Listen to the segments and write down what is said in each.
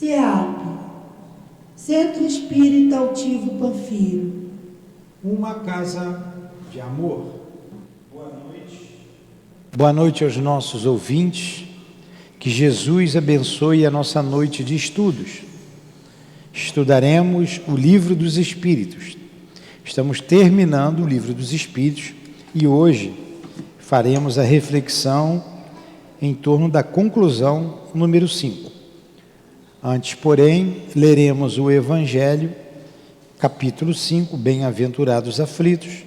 CEAP, Centro Espírita Altivo Panfiro. Uma casa de amor. Boa noite. Boa noite aos nossos ouvintes. Que Jesus abençoe a nossa noite de estudos. Estudaremos o Livro dos Espíritos. Estamos terminando o Livro dos Espíritos e hoje faremos a reflexão em torno da conclusão número 5. Antes, porém, leremos o Evangelho, capítulo 5, Bem-aventurados aflitos,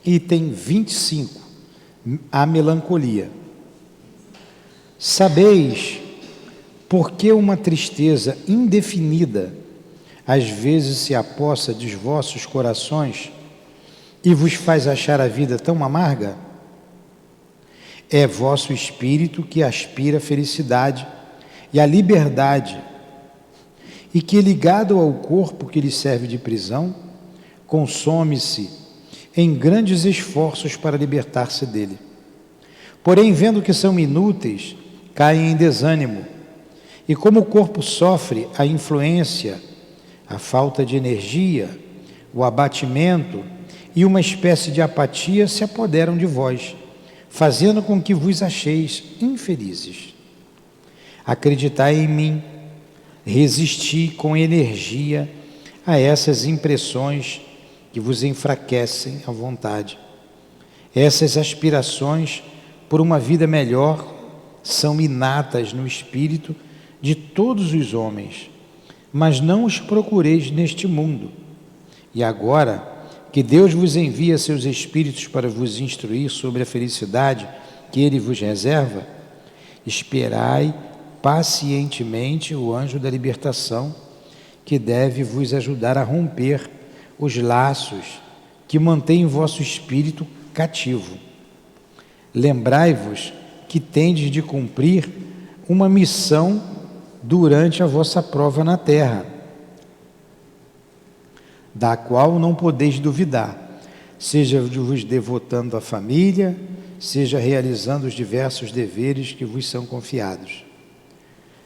item 25, a melancolia. Sabeis por que uma tristeza indefinida às vezes se apossa dos vossos corações e vos faz achar a vida tão amarga? É vosso espírito que aspira a felicidade e a liberdade, e que, ligado ao corpo que lhe serve de prisão, consome-se em grandes esforços para libertar-se dele. Porém, vendo que são inúteis, caem em desânimo, e como o corpo sofre a influência, a falta de energia, o abatimento e uma espécie de apatia se apoderam de vós, fazendo com que vos acheis infelizes. Acreditai em mim, resisti com energia a essas impressões que vos enfraquecem a vontade. Essas aspirações por uma vida melhor são inatas no espírito de todos os homens, mas não os procureis neste mundo. E agora que Deus vos envia seus espíritos para vos instruir sobre a felicidade que Ele vos reserva, esperai pacientemente o anjo da libertação, que deve vos ajudar a romper os laços que mantêm vosso espírito cativo. Lembrai-vos que tendes de cumprir uma missão durante a vossa prova na terra, da qual não podeis duvidar, seja vos devotando à família, seja realizando os diversos deveres que vos são confiados.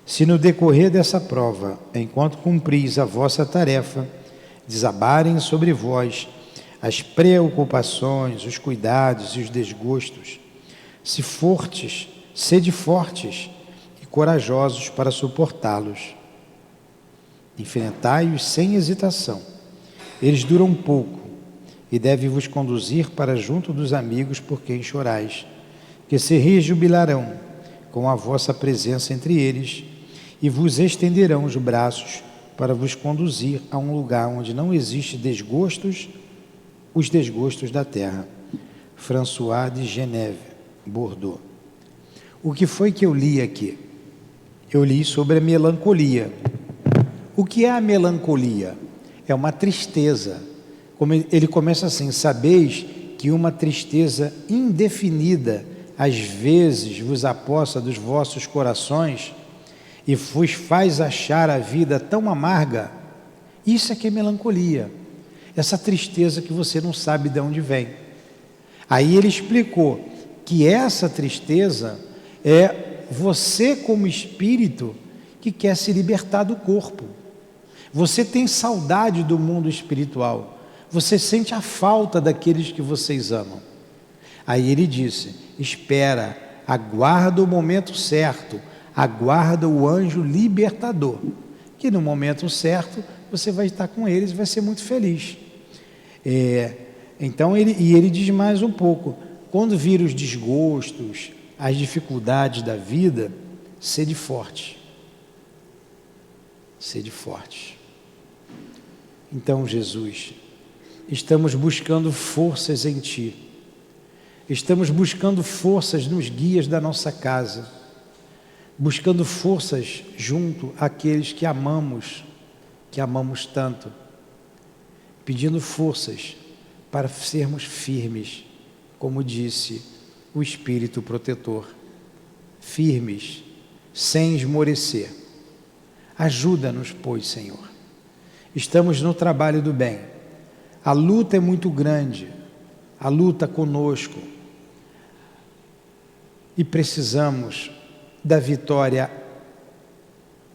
Se no decorrer dessa prova, enquanto cumpris a vossa tarefa, desabarem sobre vós as preocupações, os cuidados e os desgostos, sede fortes e corajosos para suportá-los. Enfrentai-os sem hesitação. Eles duram pouco e devem vos conduzir para junto dos amigos por quem chorais, que se rejubilarão com a vossa presença entre eles e vos estenderão os braços para vos conduzir a um lugar onde não existem os desgostos da terra. François de Geneve, Bordeaux. O que foi que eu li aqui? Eu li sobre a melancolia. O que é a melancolia? É uma tristeza. Como ele começa assim: sabeis que uma tristeza indefinida às vezes vos apossa dos vossos corações e vos faz achar a vida tão amarga. Isso é que é melancolia, essa tristeza que você não sabe de onde vem. Aí ele explicou que essa tristeza é você como espírito que quer se libertar do corpo. Você tem saudade do mundo espiritual, você sente a falta daqueles que vocês amam. Aí ele disse: espera, aguarda o momento certo, aguarda o anjo libertador, que no momento certo você vai estar com eles e vai ser muito feliz. Então ele diz mais um pouco: quando vir os desgostos, as dificuldades da vida, sede forte. Sede forte. Então, Jesus, estamos buscando forças em Ti. Estamos buscando forças nos guias da nossa casa, buscando forças junto àqueles que amamos tanto, pedindo forças para sermos firmes, como disse o Espírito Protetor, firmes, sem esmorecer. Ajuda-nos, pois, Senhor. Estamos no trabalho do bem. A luta é muito grande, a luta conosco, e precisamos da vitória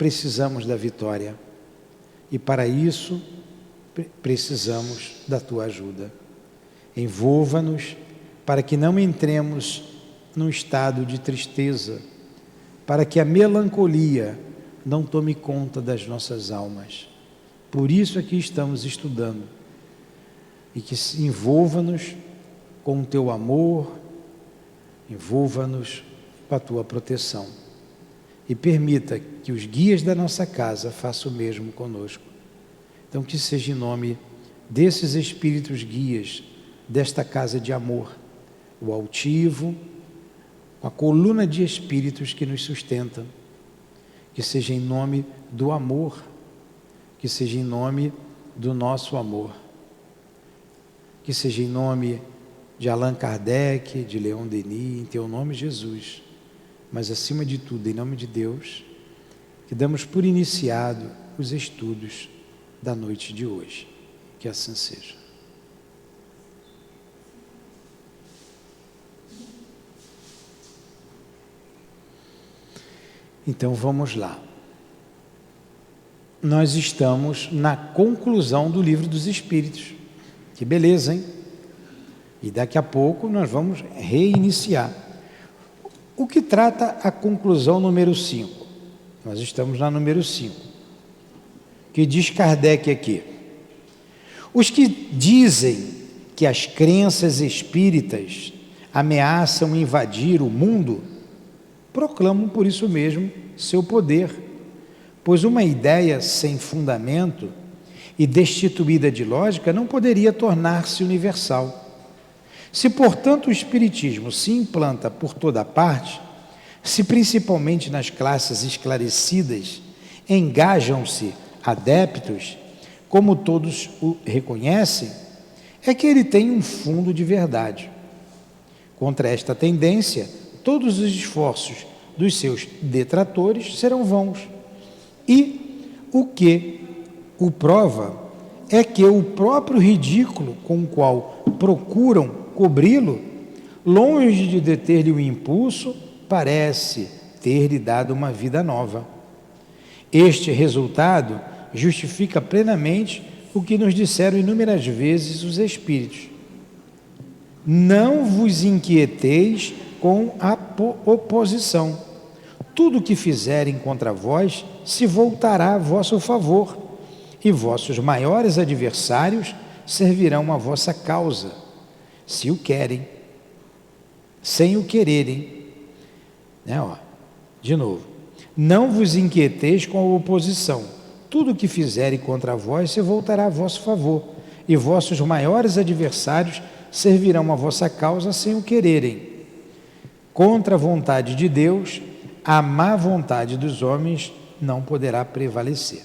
precisamos da vitória. E para isso, precisamos da tua ajuda. Envolva-nos para que não entremos num estado de tristeza, para que a melancolia não tome conta das nossas almas. Por isso aqui estamos estudando. E que envolva-nos com o teu amor, envolva-nos com a tua proteção. E permita que os guias da nossa casa façam o mesmo conosco. Então que seja em nome desses espíritos guias, desta casa de amor, o altivo, com a coluna de espíritos que nos sustentam, que seja em nome do amor, que seja em nome do nosso amor, que seja em nome de Allan Kardec, de Leon Denis, em teu nome, Jesus, mas acima de tudo, em nome de Deus, que damos por iniciado os estudos da noite de hoje. Que assim seja. Então vamos lá. Nós estamos na conclusão do Livro dos Espíritos. Que beleza, hein? E daqui a pouco nós vamos reiniciar. O que trata a conclusão número 5? Nós estamos na número 5. Que diz Kardec aqui: os que dizem que as crenças espíritas ameaçam invadir o mundo, proclamam por isso mesmo seu poder, pois uma ideia sem fundamento e destituída de lógica não poderia tornar-se universal. Se, portanto, o espiritismo se implanta por toda parte, se principalmente nas classes esclarecidas engajam-se adeptos, como todos o reconhecem, é que ele tem um fundo de verdade. Contra esta tendência, todos os esforços dos seus detratores serão vãos. E o que o prova é que o próprio ridículo com o qual procuram cobri-lo, longe de deter-lhe o impulso, parece ter-lhe dado uma vida nova. Este resultado justifica plenamente o que nos disseram inúmeras vezes os Espíritos. Não vos inquieteis com a oposição. Tudo o que fizerem contra vós se voltará a vosso favor, e vossos maiores adversários servirão a vossa causa, se o querem, sem o quererem. De novo, não vos inquieteis com a oposição. Tudo o que fizerem contra vós se voltará a vosso favor, e vossos maiores adversários servirão a vossa causa sem o quererem. Contra a vontade de Deus, a má vontade dos homens não poderá prevalecer.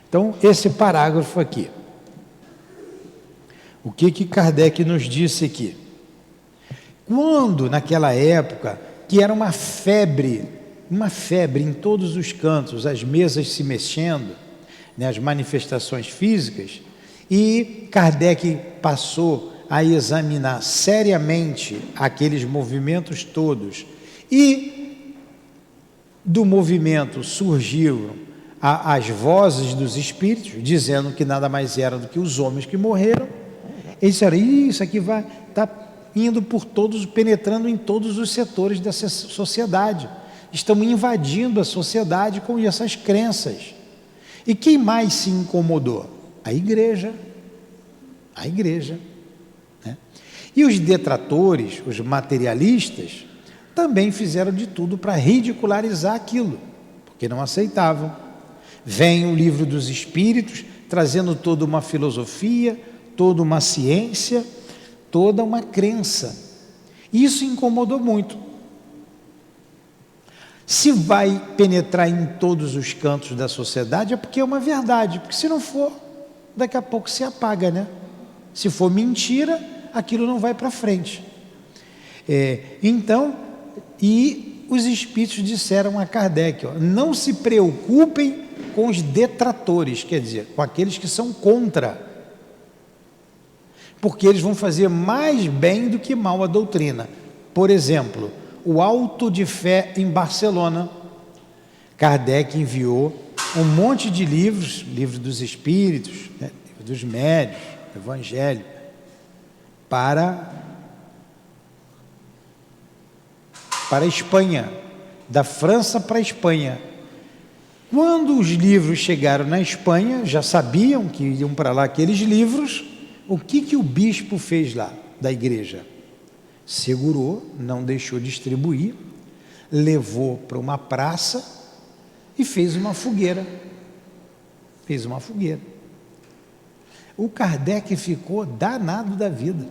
Então, esse parágrafo aqui, o que Kardec nos disse aqui? Quando, naquela época, que era uma febre em todos os cantos, as mesas se mexendo, as manifestações físicas, e Kardec passou a examinar seriamente aqueles movimentos todos, e do movimento surgiram as vozes dos espíritos, dizendo que nada mais era do que os homens que morreram. Eles disseram: isso aqui vai estar indo por todos, penetrando em todos os setores dessa sociedade, estão invadindo a sociedade com essas crenças. E quem mais se incomodou? A igreja. E os detratores, os materialistas, também fizeram de tudo para ridicularizar aquilo, porque não aceitavam. Vem o Livro dos Espíritos, trazendo toda uma filosofia, toda uma ciência, toda uma crença. Isso incomodou muito. Se vai penetrar em todos os cantos da sociedade, é porque é uma verdade, porque se não for, daqui a pouco se apaga, né? Se for mentira, aquilo não vai para frente. Então, e os espíritos disseram a Kardec: não se preocupem com os detratores, quer dizer, com aqueles que são contra, porque eles vão fazer mais bem do que mal à doutrina. Por exemplo, o Auto de Fé em Barcelona. Kardec enviou um monte de livros, livro dos espíritos, né, livro dos médiuns, evangelho, para a Espanha, da França para a Espanha. Quando os livros chegaram na Espanha, já sabiam que iam para lá aqueles livros. O que o bispo fez lá da igreja? Segurou, não deixou distribuir, levou para uma praça e fez uma fogueira. Fez uma fogueira. O Kardec ficou danado da vida.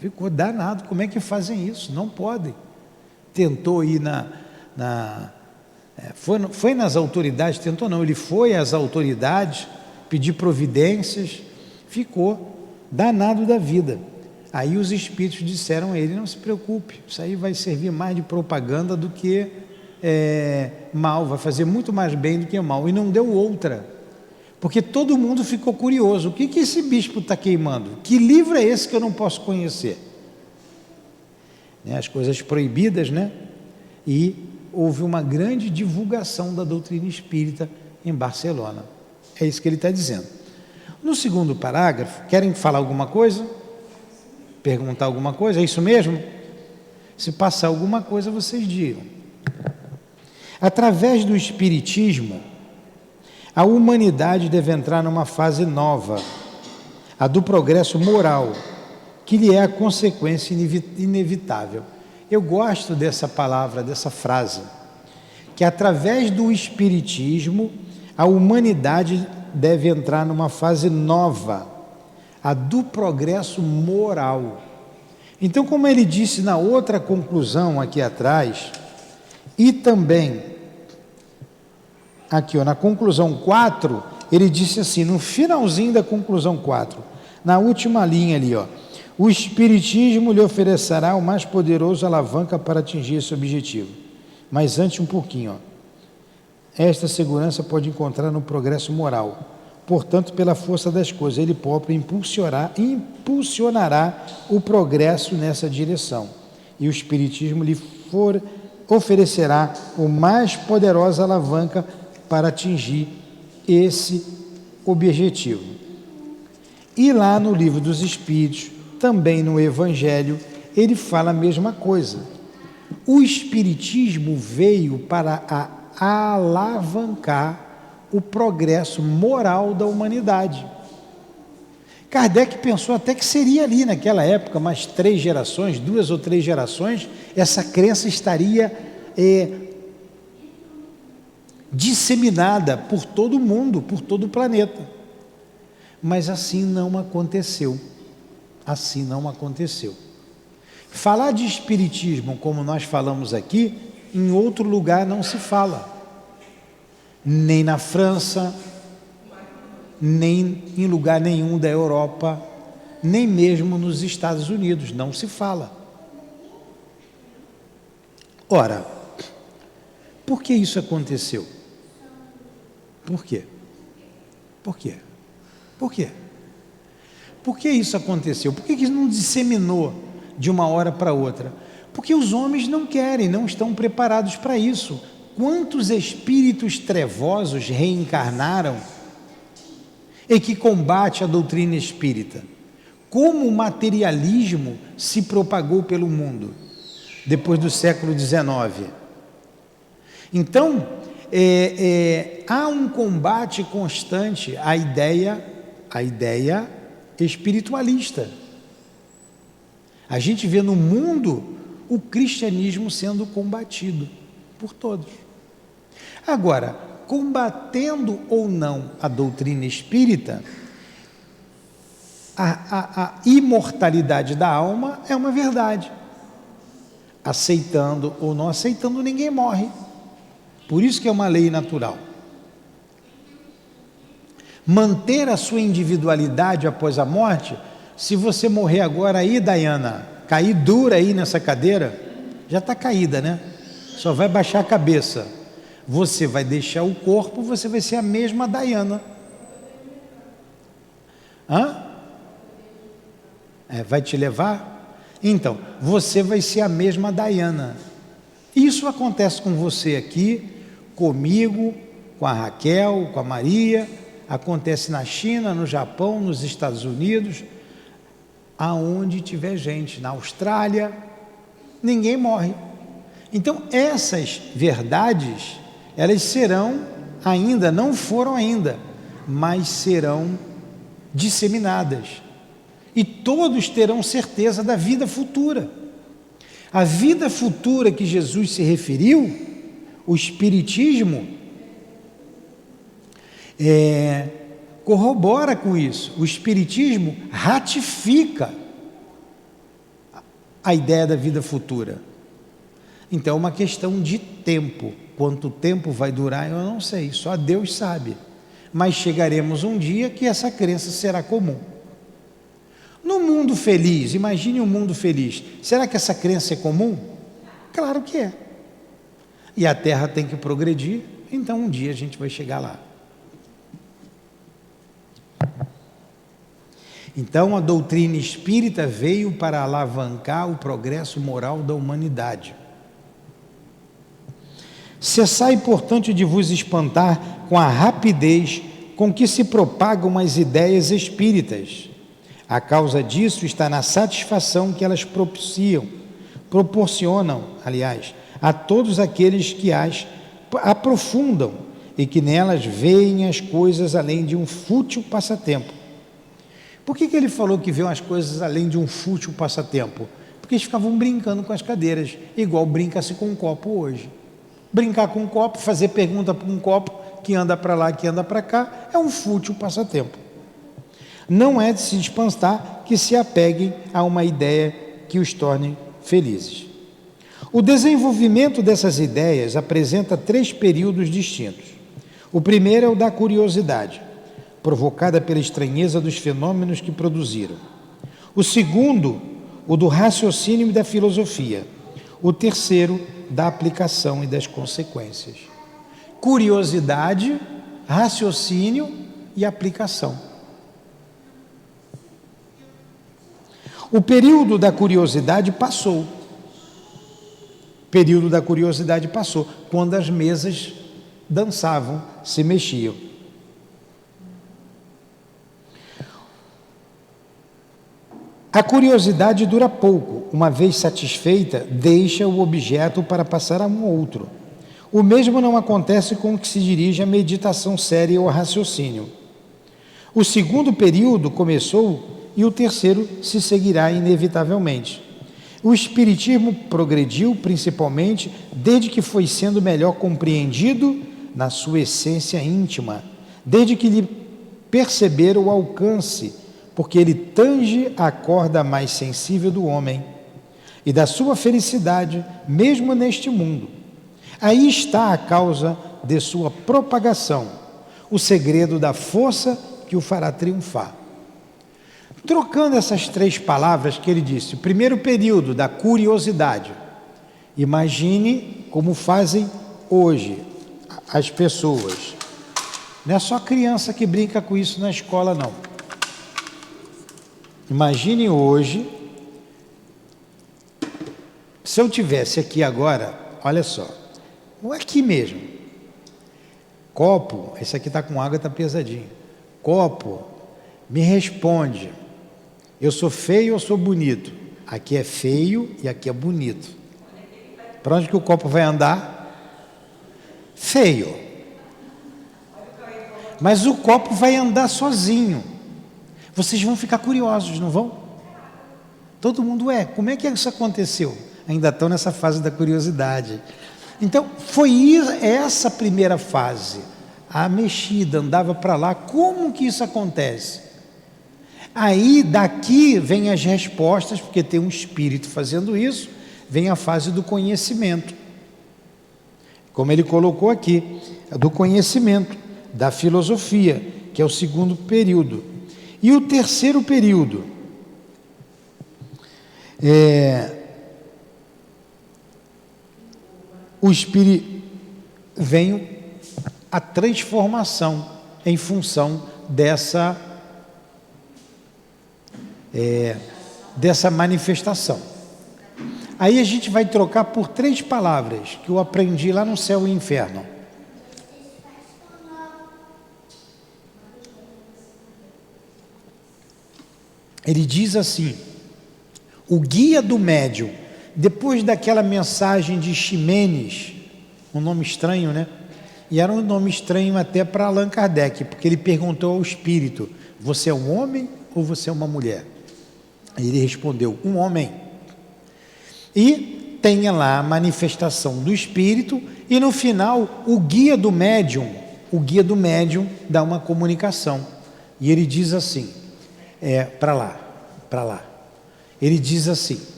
Ficou danado. Como é que fazem isso? Não podem. Tentou ir foi nas autoridades, tentou não, ele foi às autoridades, pedir providências, ficou danado da vida. Aí os espíritos disseram a ele: não se preocupe, isso aí vai servir mais de propaganda do que mal, vai fazer muito mais bem do que mal. E não deu outra, porque todo mundo ficou curioso: o que esse bispo está queimando? Que livro é esse que eu não posso conhecer? As coisas proibidas, né? E houve uma grande divulgação da doutrina espírita em Barcelona. É isso que ele está dizendo. No segundo parágrafo, querem falar alguma coisa? Perguntar alguma coisa? É isso mesmo? Se passar alguma coisa, vocês digam. Através do espiritismo, a humanidade deve entrar numa fase nova, a do progresso moral, que lhe é a consequência inevitável. Eu gosto dessa palavra, dessa frase, que através do espiritismo a humanidade deve entrar numa fase nova, a do progresso moral. Então, como ele disse na outra conclusão aqui atrás, e também aqui na conclusão 4, ele disse assim, no finalzinho da conclusão 4, na última linha ali, o espiritismo lhe oferecerá o mais poderoso alavanca para atingir esse objetivo. Mas antes um pouquinho, esta segurança pode encontrar no progresso moral. Portanto, pela força das coisas, ele próprio impulsionará o progresso nessa direção. E o espiritismo lhe oferecerá o mais poderosa alavanca para atingir esse objetivo. E lá no Livro dos Espíritos, também no Evangelho, ele fala a mesma coisa. O Espiritismo veio para alavancar o progresso moral da humanidade. Kardec pensou até que seria ali naquela época, mais 3 gerações, 2 ou 3 gerações, essa crença estaria disseminada por todo o mundo, por todo o planeta. Mas assim não aconteceu. Assim não aconteceu. Falar de espiritismo, como nós falamos aqui, em outro lugar não se fala. Nem na França, nem em lugar nenhum da Europa, nem mesmo nos Estados Unidos, não se fala. Ora, por que isso aconteceu? Por quê? Por quê? Por quê? Por que isso aconteceu? Por que isso não disseminou de uma hora para outra? Porque os homens não querem, não estão preparados para isso. Quantos espíritos trevosos reencarnaram e que combate a doutrina espírita? Como o materialismo se propagou pelo mundo depois do século XIX? Então, há um combate constante à ideia espiritualista. A gente vê no mundo o cristianismo sendo combatido por todos. Agora, combatendo ou não a doutrina espírita, a imortalidade da alma é uma verdade. Aceitando ou não aceitando, ninguém morre. Por isso que é uma lei natural. Manter a sua individualidade após a morte, se você morrer agora aí, Dayana, cair dura aí nessa cadeira, já está caída, né? Só vai baixar a cabeça. Você vai deixar o corpo, você vai ser a mesma Dayana. Vai te levar? Então, você vai ser a mesma Dayana. Isso acontece com você aqui, comigo, com a Raquel, com a Maria, acontece na China, no Japão, nos Estados Unidos, aonde tiver gente, na Austrália, ninguém morre. Então essas verdades, elas serão ainda, não foram ainda, mas serão disseminadas. E todos terão certeza da vida futura. A vida futura que Jesus se referiu, o Espiritismo, corrobora com isso. O Espiritismo ratifica a ideia da vida futura. Então é uma questão de tempo. Quanto tempo vai durar, eu não sei, só Deus sabe. Mas chegaremos um dia que essa crença será comum. No mundo feliz, imagine um mundo feliz, será que essa crença é comum? Claro que é. E a Terra tem que progredir, então um dia a gente vai chegar lá. Então a doutrina espírita veio para alavancar o progresso moral da humanidade. Cessai, portanto, de vos espantar com a rapidez com que se propagam as ideias espíritas. A causa disso está na satisfação que elas proporcionam, a todos aqueles que as aprofundam e que nelas veem as coisas além de um fútil passatempo. Por que ele falou que vê as coisas além de um fútil passatempo? Porque eles ficavam brincando com as cadeiras, igual brinca-se com um copo hoje. Brincar com um copo, fazer pergunta para um copo que anda para lá, que anda para cá, é um fútil passatempo. Não é de se espantar que se apeguem a uma ideia que os torne felizes. O desenvolvimento dessas ideias apresenta 3 períodos distintos. O primeiro é o da curiosidade, provocada pela estranheza dos fenômenos que produziram. O segundo, o do raciocínio e da filosofia. O terceiro, da aplicação e das consequências. Curiosidade, raciocínio e aplicação. O período da curiosidade passou. O período da curiosidade passou, quando as mesas dançavam, se mexiam. A curiosidade dura pouco, uma vez satisfeita, deixa o objeto para passar a um outro. O mesmo não acontece com o que se dirige à meditação séria ou raciocínio. O segundo período começou e o terceiro se seguirá inevitavelmente. O Espiritismo progrediu principalmente desde que foi sendo melhor compreendido na sua essência íntima, desde que lhe perceberam o alcance, porque ele tange a corda mais sensível do homem e da sua felicidade, mesmo neste mundo. Aí está a causa de sua propagação, o segredo da força que o fará triunfar. Trocando essas 3 palavras que ele disse, o primeiro período da curiosidade, imagine como fazem hoje as pessoas. Não é só criança que brinca com isso na escola, não. Imagine hoje, se eu tivesse aqui agora, olha só, aqui mesmo, copo, esse aqui está com água, está pesadinho, copo, me responde, eu sou feio ou sou bonito? Aqui é feio e aqui é bonito. Para onde que o copo vai andar? Feio. Mas o copo vai andar sozinho. Vocês vão ficar curiosos, não vão? Todo mundo como é que isso aconteceu? Ainda estão nessa fase da curiosidade. Então, foi essa primeira fase, a mexida, andava para lá, como que isso acontece? Aí, daqui, vem as respostas, porque tem um espírito fazendo isso, vem a fase do conhecimento. Como ele colocou aqui, do conhecimento, da filosofia, que é o segundo período. E o terceiro período o espírito vem a transformação em função dessa manifestação. Aí a gente vai trocar por 3 palavras que eu aprendi lá no Céu e Inferno. Ele diz assim: o guia do médium, depois daquela mensagem de Ximenes, um nome estranho, né? E era um nome estranho até para Allan Kardec, porque ele perguntou ao espírito: você é um homem ou você é uma mulher? E ele respondeu: um homem. E tenha lá a manifestação do espírito, e no final o guia do médium dá uma comunicação. E ele diz assim, para lá. Ele diz assim: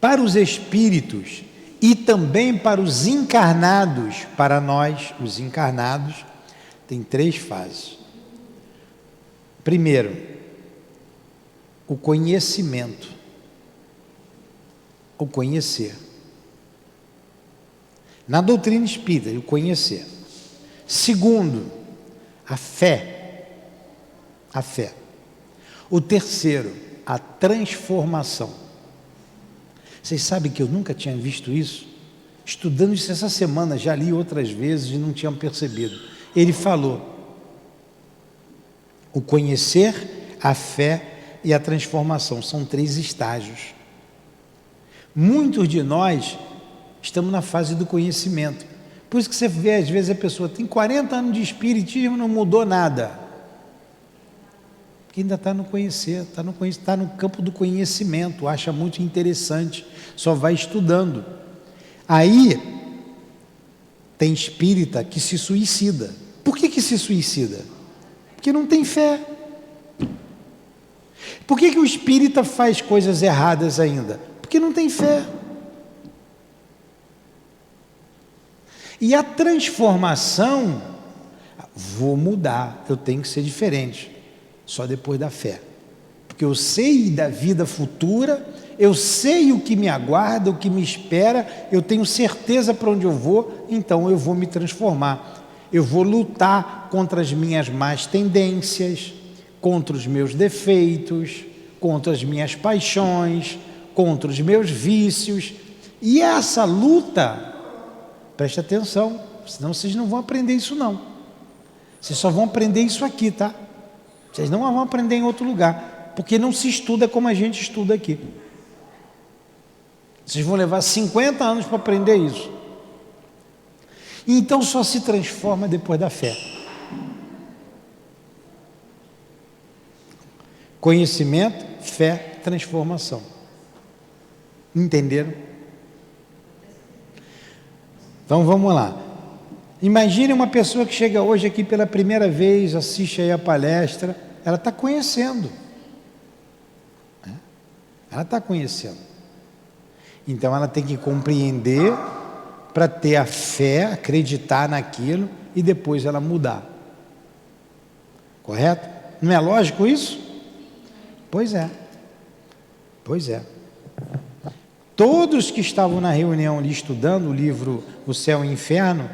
para os espíritos e também para os encarnados, para nós, os encarnados, tem 3 fases. Primeiro, o conhecimento, o conhecer. Na doutrina espírita, o conhecer. Segundo, a fé. A fé. O terceiro, a transformação. Vocês sabem que eu nunca tinha visto isso? Estudando isso essa semana, já li outras vezes e não tinha percebido. Ele falou: o conhecer, a fé e a transformação. São 3 estágios. Muitos de nós estamos na fase do conhecimento. Por isso que você vê, às vezes, a pessoa tem 40 anos de espiritismo e não mudou nada. Porque ainda está no conhecer, está no campo do conhecimento, acha muito interessante, só vai estudando. Aí, tem espírita que se suicida. Por que se suicida? Porque não tem fé. Por que o espírita faz coisas erradas ainda? Porque não tem fé. E a transformação, vou mudar, eu tenho que ser diferente, só depois da fé. Porque eu sei da vida futura, eu sei o que me aguarda, o que me espera, eu tenho certeza para onde eu vou, então eu vou me transformar. Eu vou lutar contra as minhas más tendências, contra os meus defeitos, contra as minhas paixões, contra os meus vícios. E essa luta, preste atenção, senão vocês não vão aprender isso não. Vocês só vão aprender isso aqui, tá? Vocês não vão aprender em outro lugar, porque não se estuda como a gente estuda aqui. Vocês vão levar 50 anos para aprender isso. Então só se transforma depois da fé. Conhecimento, fé, transformação. Entenderam? Então vamos lá. Imagine uma pessoa que chega hoje aqui pela primeira vez, assiste aí a palestra, ela está conhecendo. Ela está conhecendo. Então ela tem que compreender para ter a fé, acreditar naquilo e depois ela mudar. Correto? Não é lógico isso? Pois é. Pois é. Todos que estavam na reunião ali estudando o livro O Céu e o Inferno,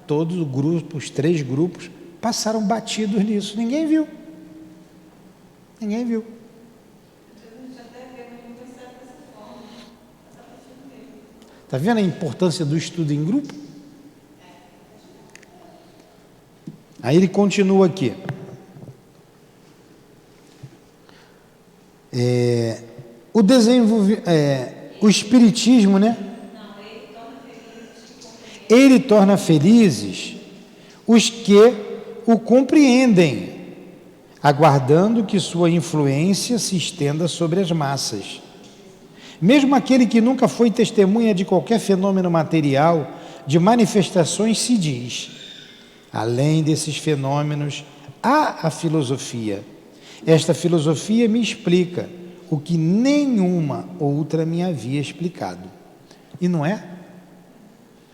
todos os grupos, os 3 grupos, passaram batidos nisso. Ninguém viu. Ninguém viu. Está vendo a importância do estudo em grupo? Aí ele continua aqui. O Espiritismo, né? Ele torna felizes os que o compreendem, aguardando que sua influência se estenda sobre as massas. Mesmo aquele que nunca foi testemunha de qualquer fenômeno material, de manifestações, se diz: além desses fenômenos, há a filosofia. Esta filosofia me explica o que nenhuma outra me havia explicado. E não é?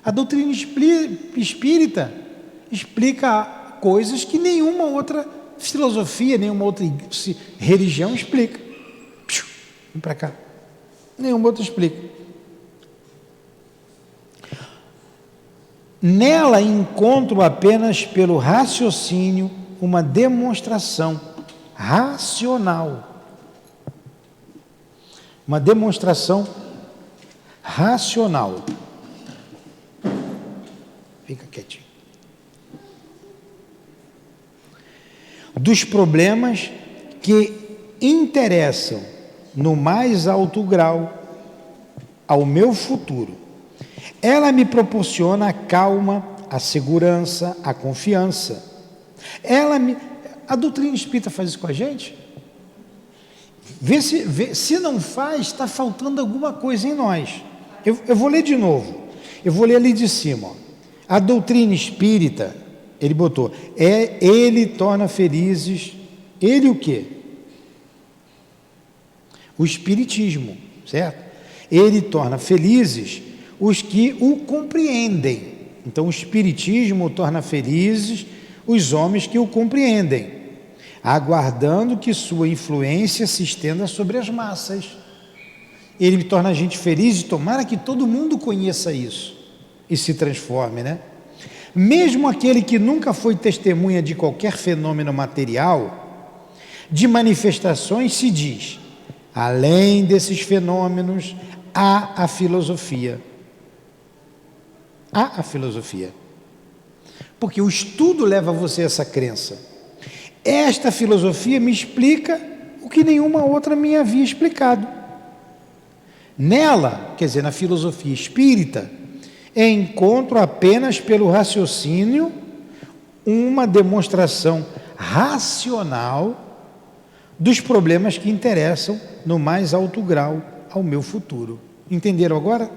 A doutrina espírita explica coisas que nenhuma outra filosofia, nenhuma outra religião explica. Vem para cá. Nenhuma outra explica. Nela encontro apenas pelo raciocínio uma demonstração racional. Uma demonstração racional. Fica quietinho. Dos problemas que interessam no mais alto grau ao meu futuro. Ela me proporciona a calma, a segurança, a confiança. A doutrina espírita faz isso com a gente? Se não faz, está faltando alguma coisa em nós. Eu vou ler de novo. Eu vou ler ali de cima. Ó. A doutrina espírita, ele botou, ele torna felizes, ele o quê? O espiritismo, certo? Ele torna felizes os que o compreendem. Então o espiritismo torna felizes os homens que o compreendem, aguardando que sua influência se estenda sobre as massas. Ele torna a gente feliz e tomara que todo mundo conheça isso e se transforme, né? Mesmo aquele que nunca foi testemunha de qualquer fenômeno material, de manifestações se diz, além desses fenômenos, há a filosofia. Há a filosofia. Porque o estudo leva você a essa crença. Esta filosofia me explica o que nenhuma outra me havia explicado. Nela, quer dizer, na filosofia espírita, encontro apenas pelo raciocínio uma demonstração racional dos problemas que interessam no mais alto grau ao meu futuro. Entenderam agora?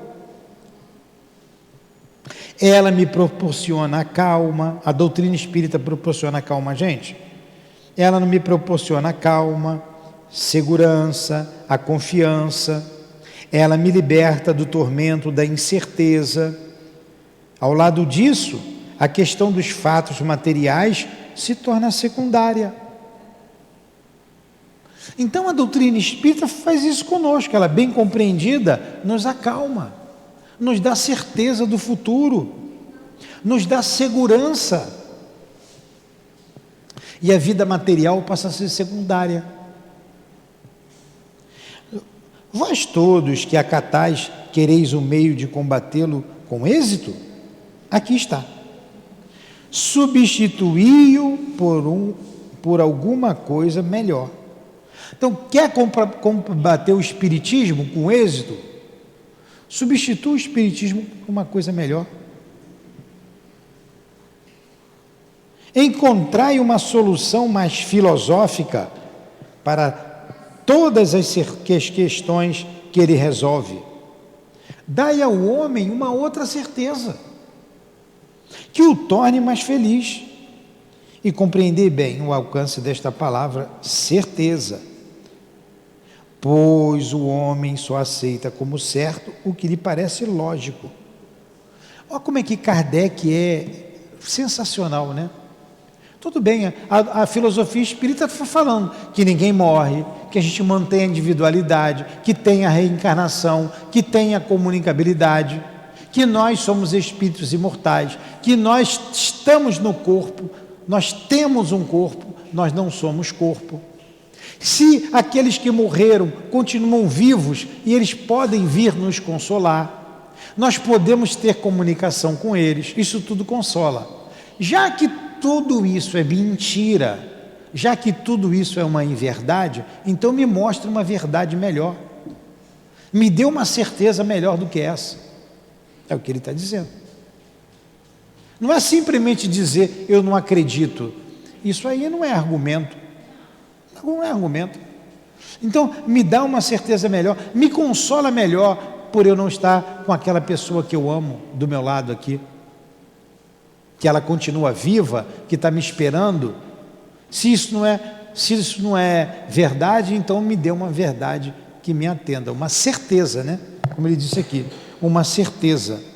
Ela me proporciona a calma, a doutrina espírita proporciona a calma a gente. Ela não me proporciona a calma, segurança, a confiança. Ela me liberta do tormento da incerteza. Ao lado disso, a questão dos fatos materiais se torna secundária. Então a doutrina espírita faz isso conosco, ela bem compreendida nos acalma, nos dá certeza do futuro, nos dá segurança. E a vida material passa a ser secundária. Vós todos que acatais quereis o meio de combatê-lo com êxito, aqui está. Substituí-o por alguma coisa melhor. Então, quer combater o espiritismo com êxito? Substitua o espiritismo por uma coisa melhor. Encontrai uma solução mais filosófica para todas as questões que ele resolve. Dai ao homem uma outra certeza, que o torne mais feliz. E compreender bem o alcance desta palavra, certeza. Pois o homem só aceita como certo o que lhe parece lógico. Olha como é que Kardec é sensacional, né? Tudo bem, a filosofia espírita está falando que ninguém morre, que a gente mantém a individualidade, que tem a reencarnação, que tem a comunicabilidade, que nós somos espíritos imortais, que nós estamos no corpo, nós temos um corpo, nós não somos corpo. Se aqueles que morreram continuam vivos e eles podem vir nos consolar, nós podemos ter comunicação com eles, isso tudo consola. Já que tudo isso é mentira, já que tudo isso é uma inverdade, então me mostre uma verdade melhor, me dê uma certeza melhor do que essa. É o que ele está dizendo. Não é simplesmente dizer eu não acredito, isso aí não é argumento, não é argumento. Então me dá uma certeza melhor, me consola melhor por eu não estar com aquela pessoa que eu amo do meu lado aqui, que ela continua viva, que está me esperando. Se isso não é verdade, então me dê uma verdade que me atenda, uma certeza, né? Como ele disse aqui, uma certeza.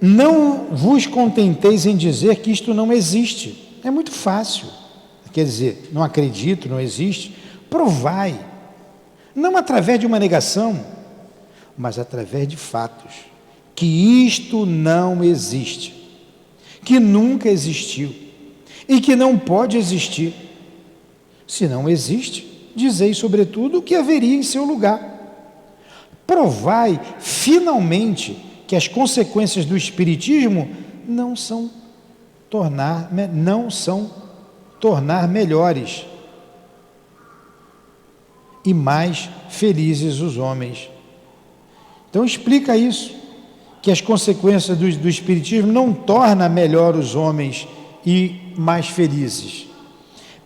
Não vos contenteis em dizer que isto não existe. É muito fácil. Quer dizer, não acredito, não existe. Provai, não através de uma negação, mas através de fatos, que isto não existe, que nunca existiu e que não pode existir. Se não existe, dizei sobretudo o que haveria em seu lugar. Provai finalmente que as consequências do espiritismo não são tornar melhores e mais felizes os homens. Então explica isso, que as consequências do espiritismo não torna melhor os homens e mais felizes.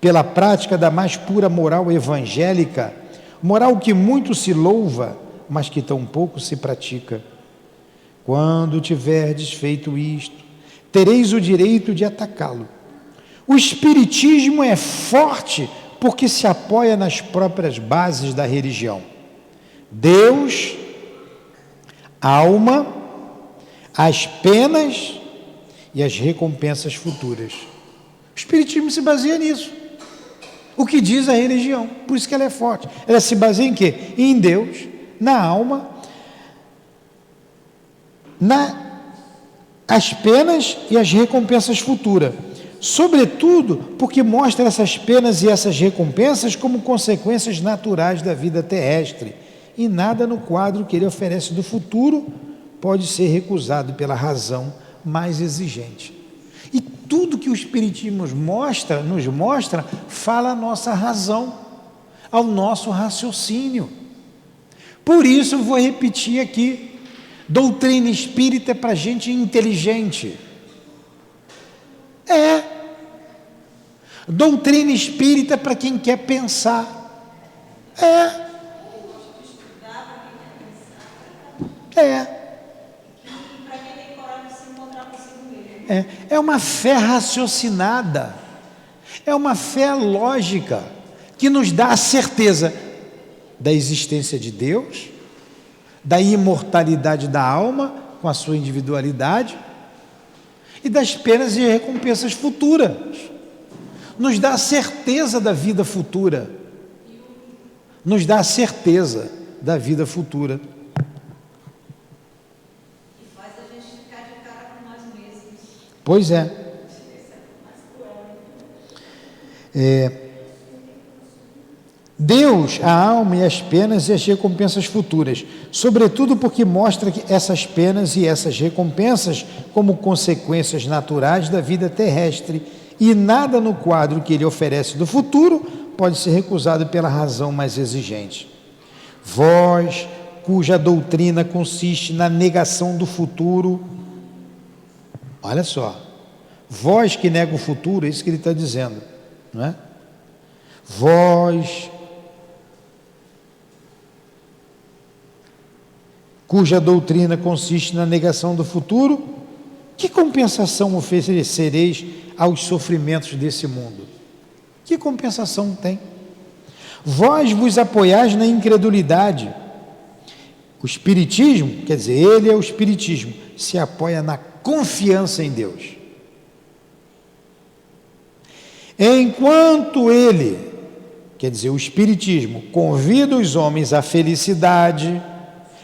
Pela prática da mais pura moral evangélica, moral que muito se louva, mas que tão pouco se pratica. Quando tiverdes feito isto, tereis o direito de atacá-lo. O espiritismo é forte porque se apoia nas próprias bases da religião. Deus, alma, as penas e as recompensas futuras. O espiritismo se baseia nisso. O que diz a religião, por isso que ela é forte. Ela se baseia em quê? Em Deus, na alma, as penas e as recompensas futuras. Sobretudo porque mostra essas penas e essas recompensas como consequências naturais da vida terrestre, e nada no quadro que ele oferece do futuro pode ser recusado pela razão mais exigente. E tudo que o Espiritismo nos mostra, fala a nossa razão, ao nosso raciocínio. Por isso, vou repetir aqui, doutrina espírita é para gente inteligente. Doutrina espírita é para quem quer pensar. É uma fé raciocinada, é uma fé lógica, que nos dá a certeza da existência de Deus, da imortalidade da alma, com a sua individualidade, e das penas e recompensas futuras. Nos dá a certeza da vida futura. Nos dá a certeza da vida futura. E faz a gente ficar de cara com nós mesmos. Pois é. Deus, a alma e as penas e as recompensas futuras, sobretudo porque mostra que essas penas e essas recompensas como consequências naturais da vida terrestre, e nada no quadro que ele oferece do futuro pode ser recusado pela razão mais exigente. Vós, cuja doutrina consiste na negação do futuro, olha só, vós que nega o futuro, é isso que ele está dizendo, não é? Vós, cuja doutrina consiste na negação do futuro, que compensação oferecereis aos sofrimentos desse mundo? Que compensação tem? Vós vos apoiais na incredulidade. O Espiritismo, quer dizer, ele é o Espiritismo, se apoia na confiança em Deus. Enquanto ele, quer dizer, o Espiritismo, convida os homens à felicidade,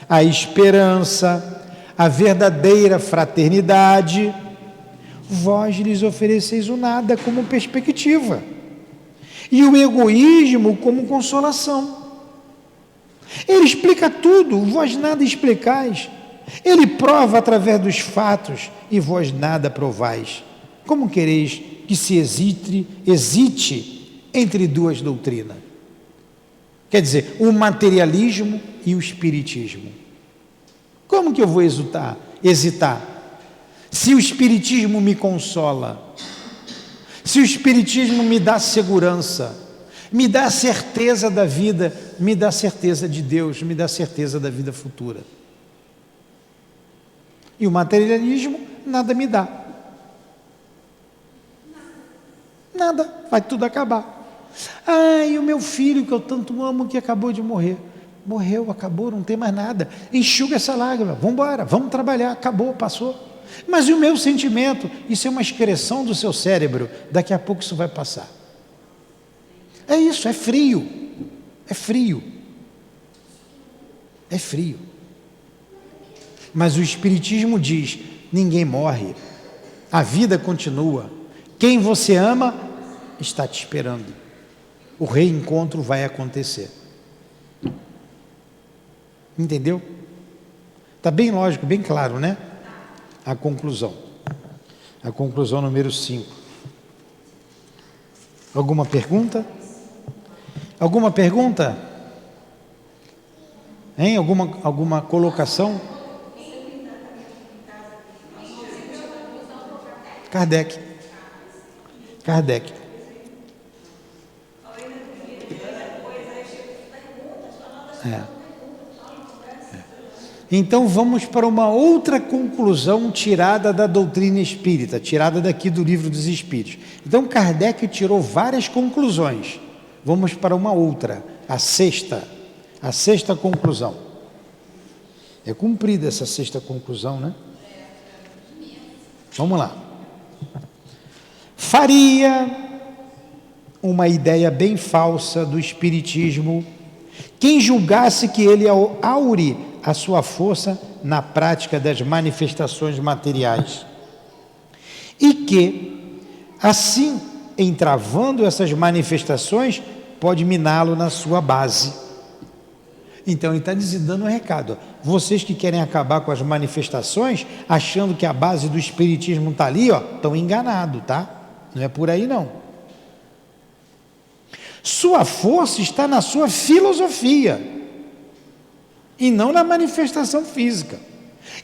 à esperança, à verdadeira fraternidade, vós lhes ofereceis o nada como perspectiva e o egoísmo como consolação. Ele explica tudo, vós nada explicais. Ele prova através dos fatos e vós nada provais. Como quereis que se hesite entre duas doutrinas? Quer dizer, o materialismo e o espiritismo. Como que eu vou hesitar? Se o espiritismo me consola, se o espiritismo me dá segurança, me dá certeza da vida, me dá certeza de Deus, me dá certeza da vida futura. E o materialismo nada me dá. Nada, vai tudo acabar. E o meu filho que eu tanto amo que acabou de morrer. Morreu, acabou, não tem mais nada. Enxuga essa lágrima, vamos embora, vamos trabalhar, acabou, passou. Mas e o meu sentimento? Isso é uma excreção do seu cérebro, daqui a pouco isso vai passar. É isso, é frio. É frio. É frio. Mas o Espiritismo diz: ninguém morre, a vida continua. Quem você ama está te esperando. O reencontro vai acontecer. Entendeu? Está bem lógico, bem claro, né? A conclusão. A conclusão número 5. Alguma pergunta? Alguma pergunta? Hein? Alguma colocação? Kardec. Então vamos para uma outra conclusão tirada da doutrina espírita, tirada daqui do Livro dos Espíritos. Então Kardec tirou várias conclusões. Vamos para uma outra, a sexta conclusão. É cumprida essa sexta conclusão, né? Vamos lá. Faria uma ideia bem falsa do espiritismo quem julgasse que ele aure a sua força na prática das manifestações materiais e que, assim, entravando essas manifestações, pode miná-lo na sua base. Então ele está dando um recado: vocês que querem acabar com as manifestações, achando que a base do espiritismo está ali, estão enganados, tá? Não é por aí não. Sua força está na sua filosofia e não na manifestação física.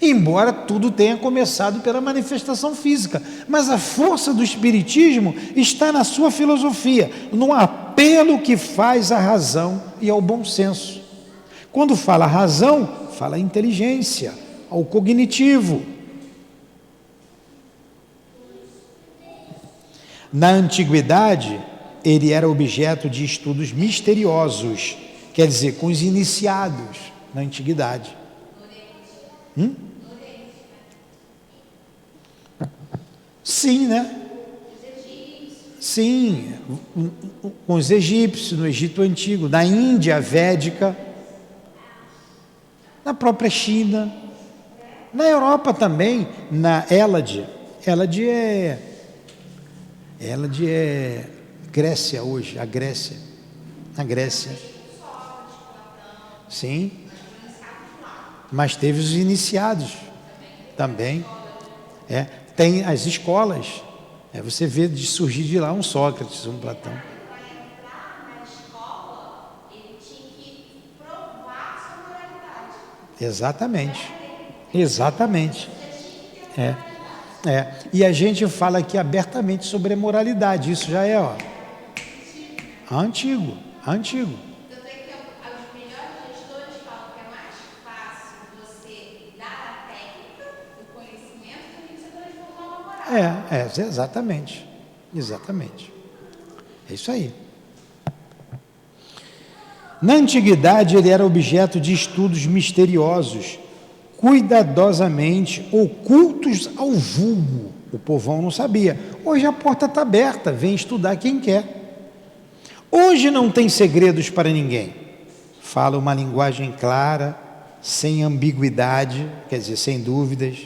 Embora tudo tenha começado pela manifestação física, mas a força do espiritismo está na sua filosofia, no apelo que faz à razão e ao bom senso. Quando fala razão, fala inteligência, ao cognitivo. Na antiguidade, ele era objeto de estudos misteriosos, quer dizer, com os iniciados na antiguidade. Sim, né? Sim, com os egípcios, no Egito Antigo, na Índia Védica, na própria China, na Europa também, na Hélade. Hélade é Grécia hoje, a Grécia. Sim, mas teve os iniciados também. Tem as escolas. Você vê de surgir de lá um Sócrates, um Platão. Exatamente. E a gente fala aqui abertamente sobre a moralidade. Isso já é antigo. Tanto é que os melhores gestores falam que é mais fácil você dar a técnica, o conhecimento, do que você transformar uma moral. Exatamente. É isso aí. Na antiguidade, ele era objeto de estudos misteriosos, cuidadosamente ocultos ao vulgo. O povão não sabia. Hoje a porta está aberta, vem estudar quem quer. Hoje não tem segredos para ninguém. Fala uma linguagem clara, sem ambiguidade, quer dizer, sem dúvidas.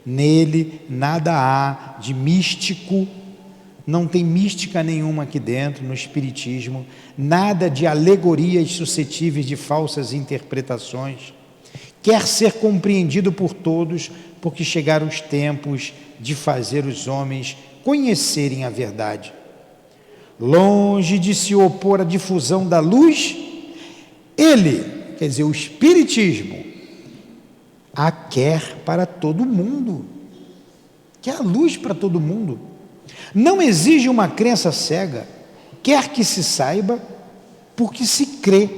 Nele nada há de místico, não tem mística nenhuma aqui dentro, no espiritismo, nada de alegorias suscetíveis de falsas interpretações. Quer ser compreendido por todos, porque chegaram os tempos de fazer os homens conhecerem a verdade. Longe de se opor à difusão da luz, ele, quer dizer, o espiritismo, a quer para todo mundo, quer a luz para todo mundo. Não exige uma crença cega, quer que se saiba, porque se crê.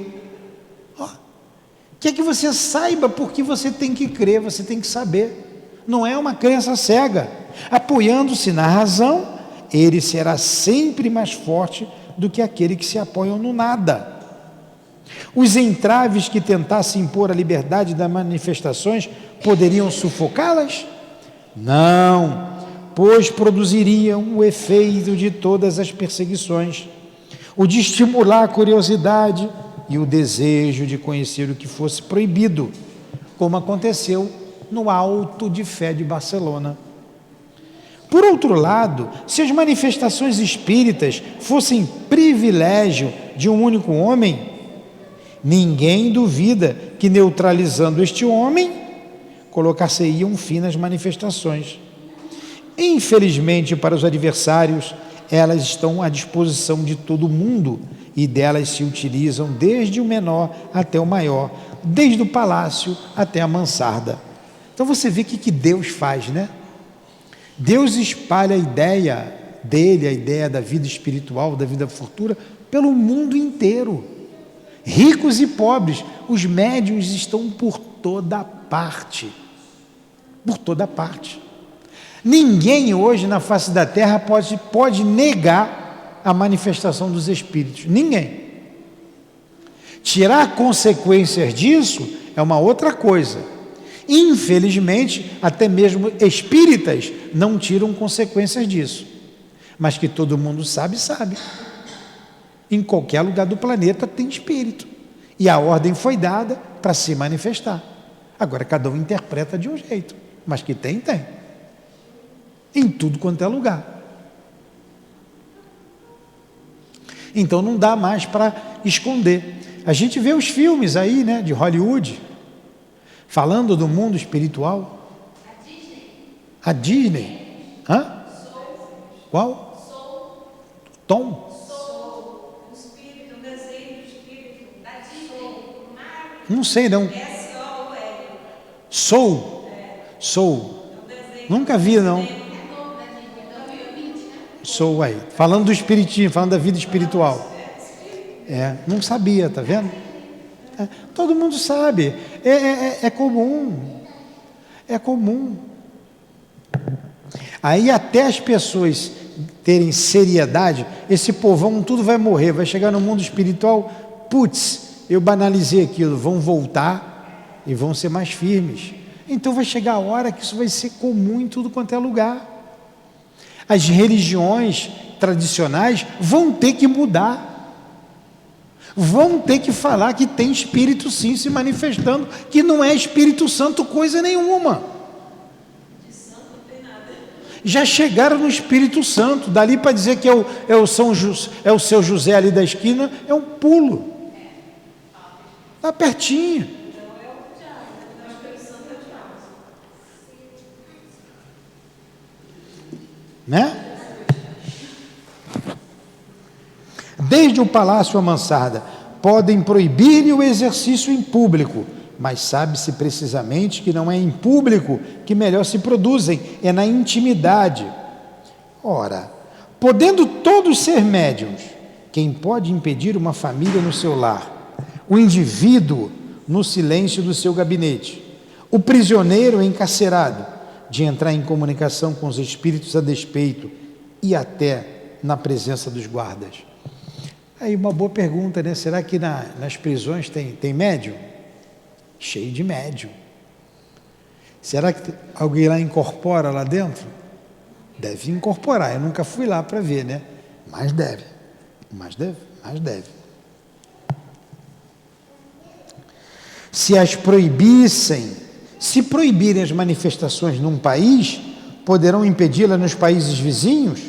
Quer que você saiba porque você tem que crer, você tem que saber. Não é uma crença cega. Apoiando-se na razão, ele será sempre mais forte do que aquele que se apoia no nada. Os entraves que tentassem impor a liberdade das manifestações poderiam sufocá-las? Não, pois produziriam o efeito de todas as perseguições, o de estimular a curiosidade e o desejo de conhecer o que fosse proibido, como aconteceu no Auto de Fé de Barcelona. Por outro lado, se as manifestações espíritas fossem privilégio de um único homem, Ninguém duvida que, neutralizando este homem, colocar-se-ia um fim nas manifestações. Infelizmente, para os adversários, elas estão à disposição de todo mundo e delas se utilizam desde o menor até o maior, desde o palácio até a mansarda. Então você vê o que Deus faz, né? Deus espalha a ideia dele, a ideia da vida espiritual, da vida futura, pelo mundo inteiro. Ricos e pobres, os médiuns estão por toda parte. Por toda parte. Ninguém hoje na face da terra pode negar a manifestação dos espíritos. Ninguém. Tirar consequências disso é uma outra coisa. Infelizmente, até mesmo espíritas não tiram consequências disso. Mas que todo mundo sabe, sabe. Em qualquer lugar do planeta tem espírito. E a ordem foi dada para se manifestar. Agora, cada um interpreta de um jeito. Mas que tem, tem. Em tudo quanto é lugar. Então não dá mais para esconder. A gente vê os filmes aí, né, de Hollywood, falando do mundo espiritual. A Disney. Hã? Qual? Tom? Não sei não. Soul. Nunca vi não. Soul aí. Falando do espiritismo, falando da vida espiritual. Não sabia, tá vendo? Todo mundo sabe. É comum. É comum. Aí até as pessoas terem seriedade, esse povão tudo vai morrer, vai chegar no mundo espiritual, putz, eu banalizei aquilo, vão voltar e vão ser mais firmes. Então vai chegar a hora que isso vai ser comum em tudo quanto é lugar. As religiões tradicionais vão ter que mudar. Vão ter que falar que tem Espírito sim se manifestando, que não é Espírito Santo coisa nenhuma. Já chegaram no Espírito Santo, dali para dizer que é o seu José ali da esquina, é um pulo. Está pertinho. Né? Desde o palácio à mansarda, podem proibir-lhe o exercício em público, mas sabe-se precisamente que não é em público que melhor se produzem, é na intimidade. Ora, podendo todos ser médiuns, quem pode impedir uma família no seu lar, o indivíduo no silêncio do seu gabinete, o prisioneiro encarcerado, de entrar em comunicação com os espíritos a despeito e até na presença dos guardas? Aí uma boa pergunta, né? Será que nas prisões tem médium? Cheio de médium. Será que alguém lá incorpora lá dentro? Deve incorporar, eu nunca fui lá para ver, né? Mas deve. Se proibirem as manifestações num país, poderão impedi-la nos países vizinhos,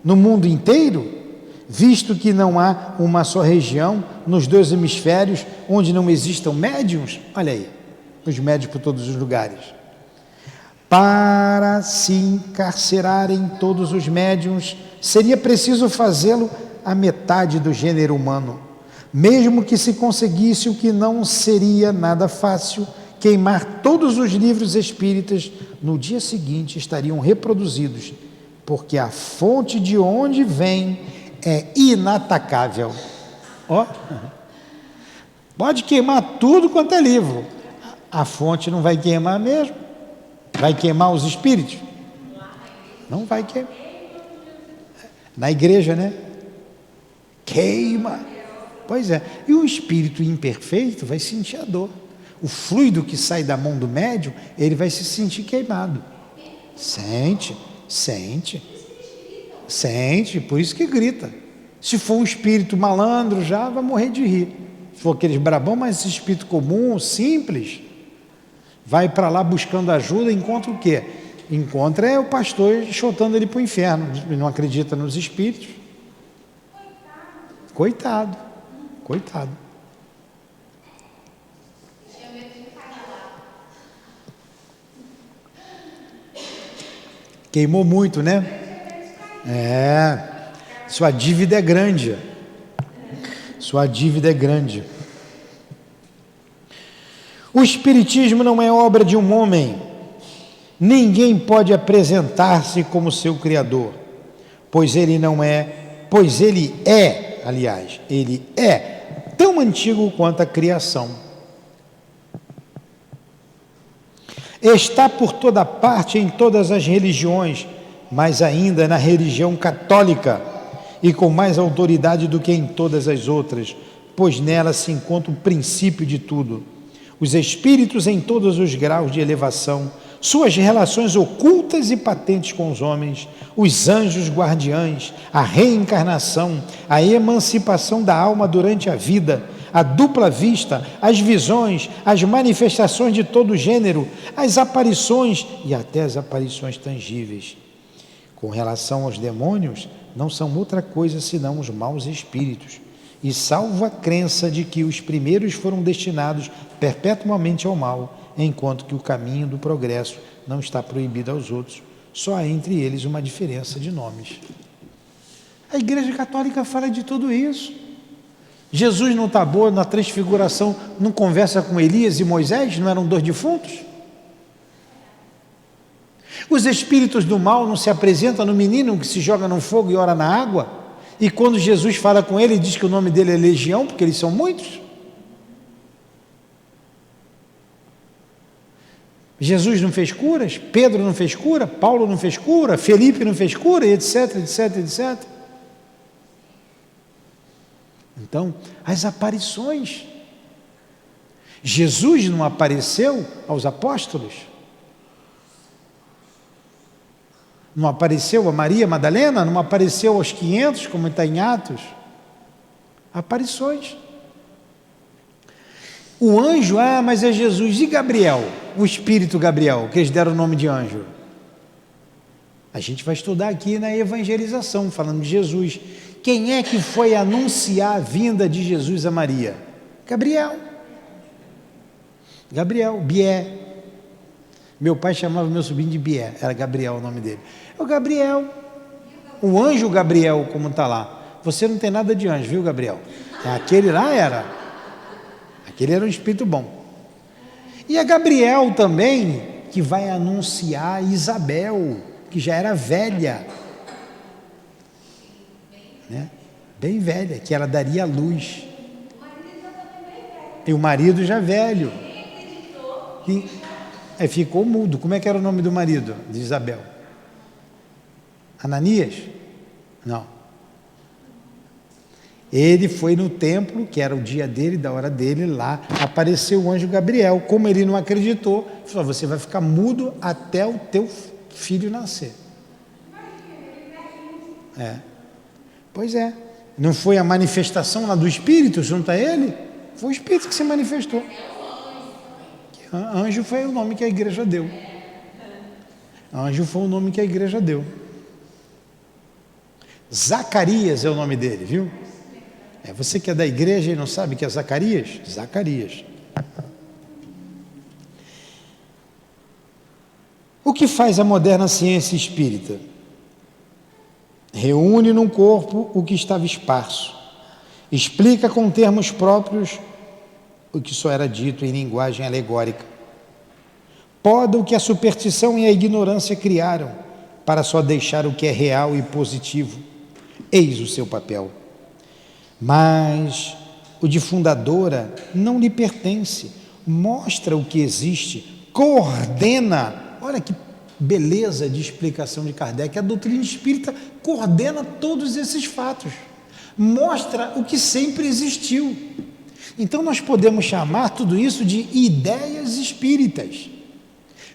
no mundo inteiro, visto que não há uma só região nos 2 hemisférios onde não existam médiuns. Olha aí, os médiuns por todos os lugares. Para se encarcerarem todos os médiuns, seria preciso fazê-lo a metade do gênero humano. Mesmo que se conseguisse, o que não seria nada fácil, queimar todos os livros espíritas, no dia seguinte estariam reproduzidos, porque a fonte de onde vem é inatacável. Pode queimar tudo quanto é livro, a fonte não vai queimar mesmo. Vai queimar os espíritos? Não vai queimar. Na igreja, né? Queima. Pois é. E o espírito imperfeito vai sentir a dor. O fluido que sai da mão do médium, ele vai se sentir queimado. Sente, por isso que grita. Se for um espírito malandro já, vai morrer de rir. Se for aqueles brabão, mas esse espírito comum, simples, vai para lá buscando ajuda, encontra o quê? Encontra o pastor chutando ele para o inferno. Não acredita nos espíritos. Coitado. Queimou muito, né? Sua dívida é grande. Sua dívida é grande. O Espiritismo não é obra de um homem. Ninguém pode apresentar-se como seu Criador, pois ele é tão antigo quanto a criação. Está por toda parte em todas as religiões, mas ainda na religião católica, e com mais autoridade do que em todas as outras, pois nela se encontra o princípio de tudo. Os espíritos em todos os graus de elevação, suas relações ocultas e patentes com os homens, os anjos guardiães, a reencarnação, a emancipação da alma durante a vida, a dupla vista, as visões, as manifestações de todo gênero, as aparições e até as aparições tangíveis. Com relação aos demônios, não são outra coisa senão os maus espíritos, e salvo a crença de que os primeiros foram destinados perpetuamente ao mal, enquanto que o caminho do progresso não está proibido aos outros, só há entre eles uma diferença de nomes. A Igreja Católica fala de tudo isso. Jesus no Tabor, na Transfiguração, não conversa com Elias e Moisés? Não eram dois defuntos? Os espíritos do mal não se apresentam no menino que se joga no fogo e ora na água? E quando Jesus fala com ele, diz que o nome dele é Legião, porque eles são muitos? Jesus não fez curas, Pedro não fez cura, Paulo não fez cura, Felipe não fez cura, etc, etc, etc. Então, as aparições. Jesus não apareceu aos apóstolos? Não apareceu a Maria Madalena? Não apareceu aos 500, como está em Atos? Aparições. O anjo, mas é Jesus. E Gabriel? O espírito Gabriel, que eles deram o nome de anjo. A gente vai estudar aqui na evangelização, falando de Jesus. Quem é que foi anunciar a vinda de Jesus a Maria? Gabriel. Gabriel, Bié. Meu pai chamava meu sobrinho de Bié, era Gabriel o nome dele. É o Gabriel. O anjo Gabriel, como está lá. Você não tem nada de anjo, viu, Gabriel? Aquele lá era. Aquele era um espírito bom. E a Gabriel também, que vai anunciar Isabel, que já era velha, né? Bem velha, que ela daria a luz. E o marido já velho. E ficou mudo. Como é que era o nome do marido de Isabel? Ananias? Não. Ele foi no templo, que era o dia dele, da hora dele, lá apareceu o anjo Gabriel. Como ele não acreditou, falou: você vai ficar mudo até o teu filho nascer. Pois é. Não foi a manifestação lá do Espírito junto a ele? Foi o Espírito que se manifestou. Anjo foi o nome que a igreja deu. Anjo foi o nome que a igreja deu. Zacarias é o nome dele, viu? Você que é da igreja e não sabe que é Zacarias? Zacarias. O que faz a moderna ciência espírita? Reúne num corpo o que estava esparso, explica com termos próprios o que só era dito em linguagem alegórica, poda o que a superstição e a ignorância criaram, para só deixar o que é real e positivo. Eis o seu papel. Mas o de fundadora não lhe pertence, mostra o que existe, coordena. Olha que beleza de explicação de Kardec. A doutrina espírita coordena todos esses fatos, mostra o que sempre existiu. Então nós podemos chamar tudo isso de ideias espíritas,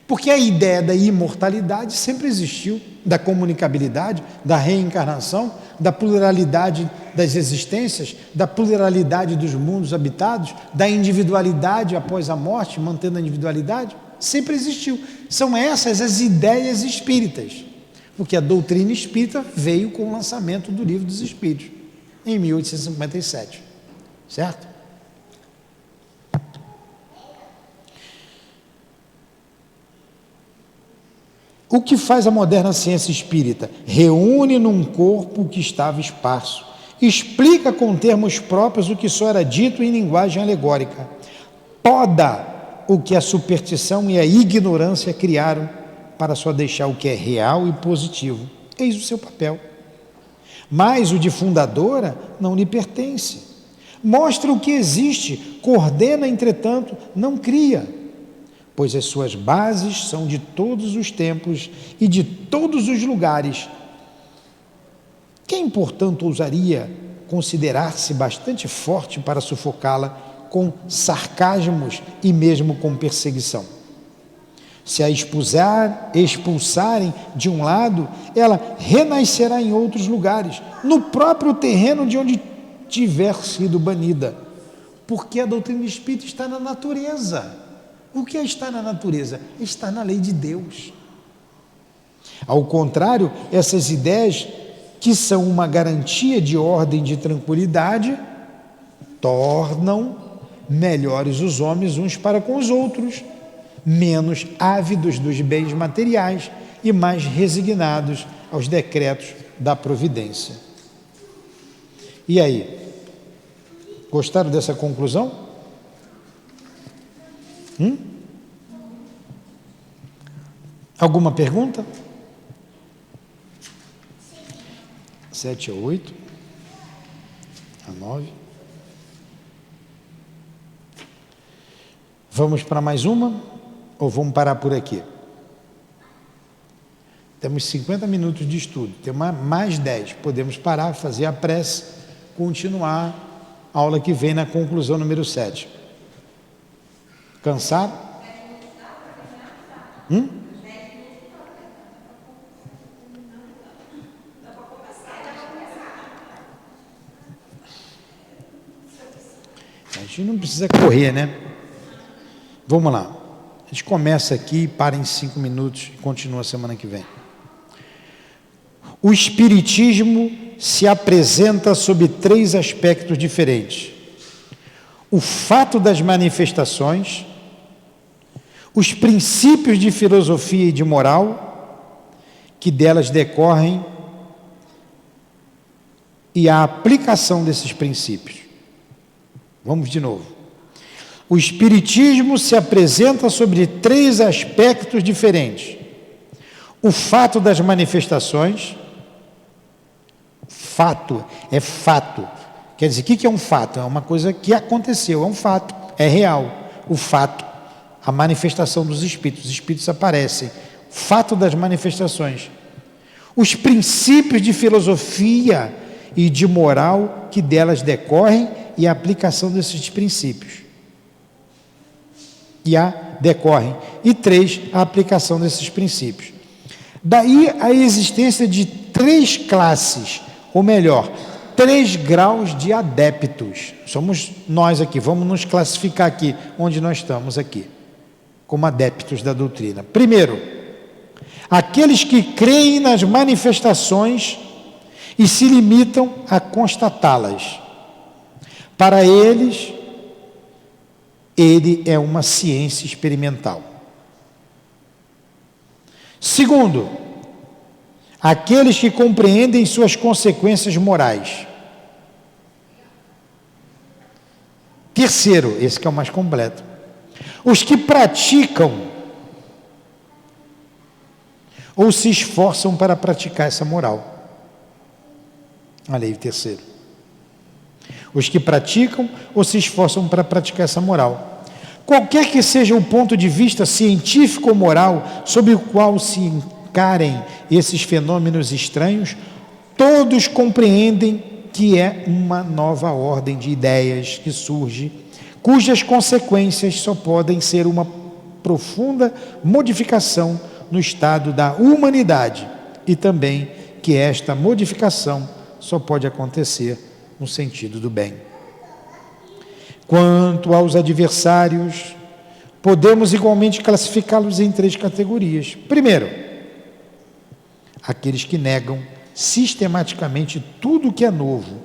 porque a ideia da imortalidade sempre existiu, da comunicabilidade, da reencarnação, da pluralidade das existências, da pluralidade dos mundos habitados, da individualidade após a morte, mantendo a individualidade, sempre existiu. São essas as ideias espíritas, porque a doutrina espírita veio com o lançamento do Livro dos Espíritos, em 1857, certo? O que faz a moderna ciência espírita? Reúne num corpo que estava esparso, explica com termos próprios o que só era dito em linguagem alegórica, poda o que a superstição e a ignorância criaram para só deixar o que é real e positivo. Eis o seu papel. Mas o de fundadora não lhe pertence. Mostra o que existe, coordena, entretanto, não cria, pois as suas bases são de todos os tempos e de todos os lugares. Quem, portanto, ousaria considerar-se bastante forte para sufocá-la com sarcasmos e mesmo com perseguição? Se a expulsarem de um lado, ela renascerá em outros lugares, no próprio terreno de onde tiver sido banida, porque a doutrina espírita está na natureza. O que está na natureza? Está na lei de Deus. Ao contrário, essas ideias, que são uma garantia de ordem e de tranquilidade, tornam melhores os homens uns para com os outros, menos ávidos dos bens materiais e mais resignados aos decretos da providência. E aí? Gostaram dessa conclusão? Alguma pergunta? 7 a 8, a 9. Vamos para mais uma? Ou vamos parar por aqui? Temos 50 minutos de estudo, tem mais 10. Podemos parar, fazer a prece, continuar a aula que vem na conclusão número 7. Cansado? A gente não precisa correr, né? Vamos lá. A gente começa aqui, para em 5 minutos e continua semana que vem. O Espiritismo se apresenta sob 3 aspectos diferentes: o fato das manifestações, os princípios de filosofia e de moral que delas decorrem e a aplicação desses princípios. Vamos de novo. O Espiritismo se apresenta sobre 3 aspectos diferentes: o fato das manifestações. Fato é fato. Quer dizer, o que é um fato? É uma coisa que aconteceu, é um fato, é real. O fato, a manifestação dos espíritos. Os espíritos aparecem. Fato das manifestações. Os princípios de filosofia e de moral que delas decorrem e a aplicação desses princípios. Decorrem. E 3, a aplicação desses princípios. Daí a existência de 3 classes, ou melhor, 3 graus de adeptos. Somos nós aqui, vamos nos classificar aqui, onde nós estamos aqui, como adeptos da doutrina. Primeiro, aqueles que creem nas manifestações e se limitam a constatá-las. Para eles, ele é uma ciência experimental. Segundo, aqueles que compreendem suas consequências morais. Terceiro, esse que é o mais completo, os que praticam ou se esforçam para praticar essa moral. Olha aí o terceiro. Os que praticam ou se esforçam para praticar essa moral. Qualquer que seja o ponto de vista científico ou moral sob o qual se encarem esses fenômenos estranhos, todos compreendem que é uma nova ordem de ideias que surge, cujas consequências só podem ser uma profunda modificação no estado da humanidade, e também que esta modificação só pode acontecer no sentido do bem. Quanto aos adversários, podemos igualmente classificá-los em 3 categorias. Primeiro, aqueles que negam sistematicamente tudo o que é novo,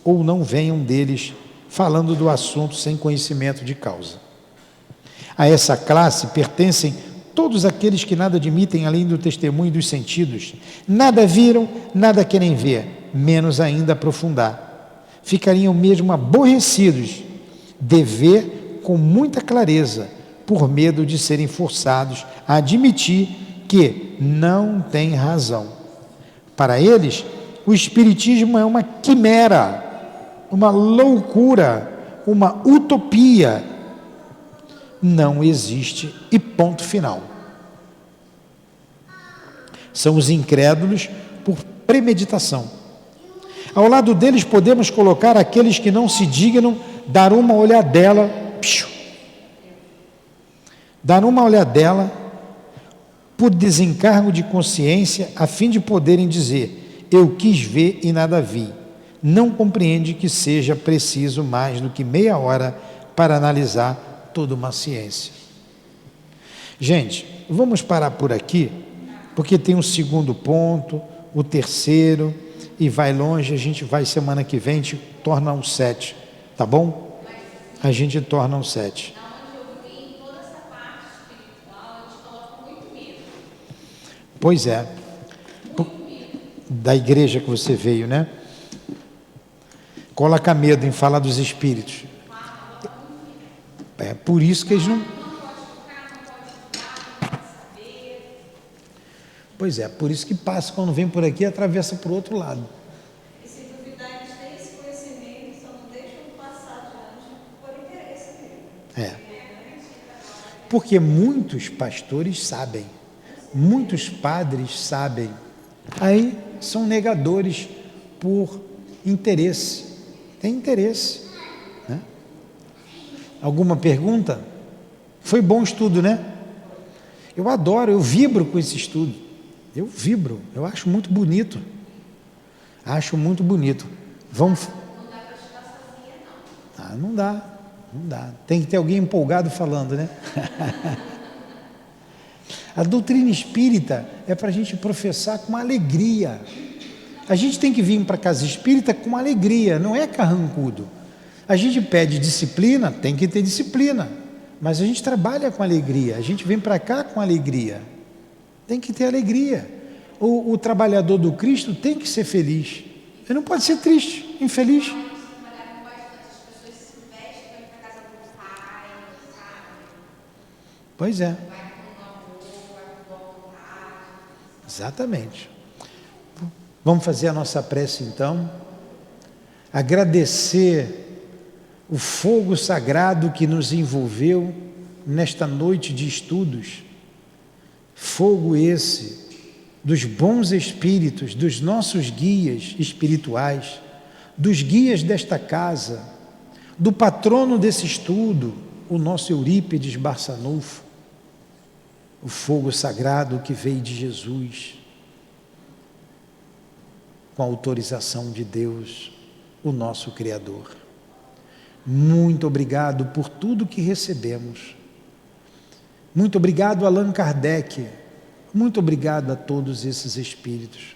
ou não venham deles falando do assunto sem conhecimento de causa. A essa classe pertencem todos aqueles que nada admitem além do testemunho dos sentidos, nada viram, nada querem ver, menos ainda aprofundar. Ficariam mesmo aborrecidos de ver com muita clareza, por medo de serem forçados a admitir que não têm razão. Para eles, o espiritismo é uma quimera, uma loucura, uma utopia. Não existe e ponto final. São os incrédulos por premeditação. Ao lado deles podemos colocar aqueles que não se dignam dar uma olhadela, por desencargo de consciência, a fim de poderem dizer: eu quis ver e nada vi. Não compreende que seja preciso mais do que meia hora para analisar toda uma ciência. Gente, vamos parar por aqui, porque tem um segundo ponto, o terceiro, e vai longe. A gente vai semana que vem, a gente torna um 7, tá bom? A gente torna um 7. Pois é, da igreja que você veio, né? Coloca medo em falar dos espíritos. É por isso que eles não... Pois é, por isso que passa, quando vem por aqui, atravessa para o outro lado. E se duvidar, eles têm esse conhecimento, só não deixam passar adiante por interesse mesmo. É. Porque muitos pastores sabem, muitos padres sabem, aí são negadores por interesse. Tem interesse, né? Alguma pergunta? Foi bom estudo, né? Eu adoro, eu vibro com esse estudo. Eu vibro, eu acho muito bonito. Acho muito bonito. Vamos. Não dá para estudar sozinha, não. Ah, não dá, não dá. Tem que ter alguém empolgado falando, né? A doutrina espírita é para a gente professar com alegria. A gente tem que vir para a casa espírita com alegria, não é carrancudo. A gente pede disciplina, tem que ter disciplina, mas a gente trabalha com alegria, a gente vem para cá com alegria. Tem que ter alegria. O trabalhador do Cristo tem que ser feliz. Ele não pode ser triste, infeliz. Trabalhar com bastante, as pessoas se vestem para ir para casa do pai, sabe? Pois é. Vai com amor, vai com boa vontade. Exatamente. Vamos fazer a nossa prece então. Agradecer o fogo sagrado que nos envolveu nesta noite de estudos. Fogo esse dos bons espíritos, dos nossos guias espirituais, dos guias desta casa, do patrono desse estudo, o nosso Eurípides Barçanufo, o fogo sagrado que veio de Jesus, com a autorização de Deus, o nosso Criador. Muito obrigado por tudo que recebemos. Muito obrigado, Allan Kardec. Muito obrigado a todos esses espíritos,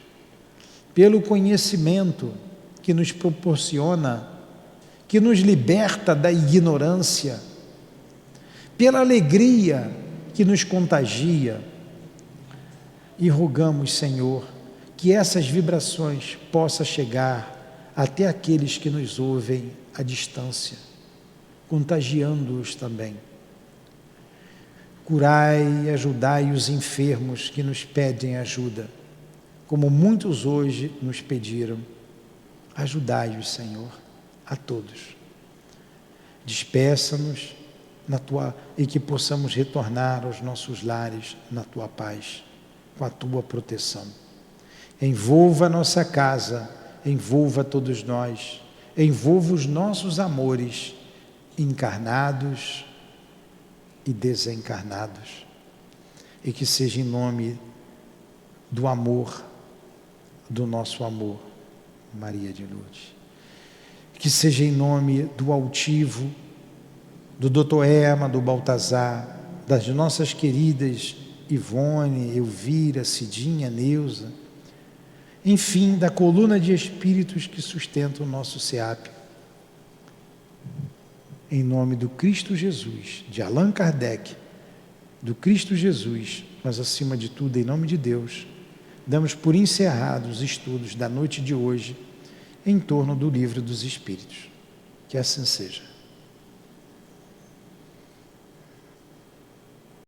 pelo conhecimento que nos proporciona, que nos liberta da ignorância, pela alegria que nos contagia. E rogamos, Senhor, que essas vibrações possam chegar até aqueles que nos ouvem à distância, contagiando-os também. Curai e ajudai os enfermos que nos pedem ajuda, como muitos hoje nos pediram. Ajudai-os, Senhor, a todos. Despeça-nos e que possamos retornar aos nossos lares na Tua paz, com a Tua proteção. Envolva a nossa casa, envolva todos nós, envolva os nossos amores, encarnados e desencarnados, e que seja em nome do amor, do nosso amor, Maria de Lourdes, que seja em nome do altivo, do Dr. Erma, do Baltazar, das nossas queridas Ivone, Elvira, Cidinha, Neuza, enfim, da coluna de espíritos que sustenta o nosso SEAP. Em nome do Cristo Jesus, de Allan Kardec, do Cristo Jesus, mas acima de tudo, em nome de Deus, damos por encerrados os estudos da noite de hoje em torno do Livro dos Espíritos. Que assim seja.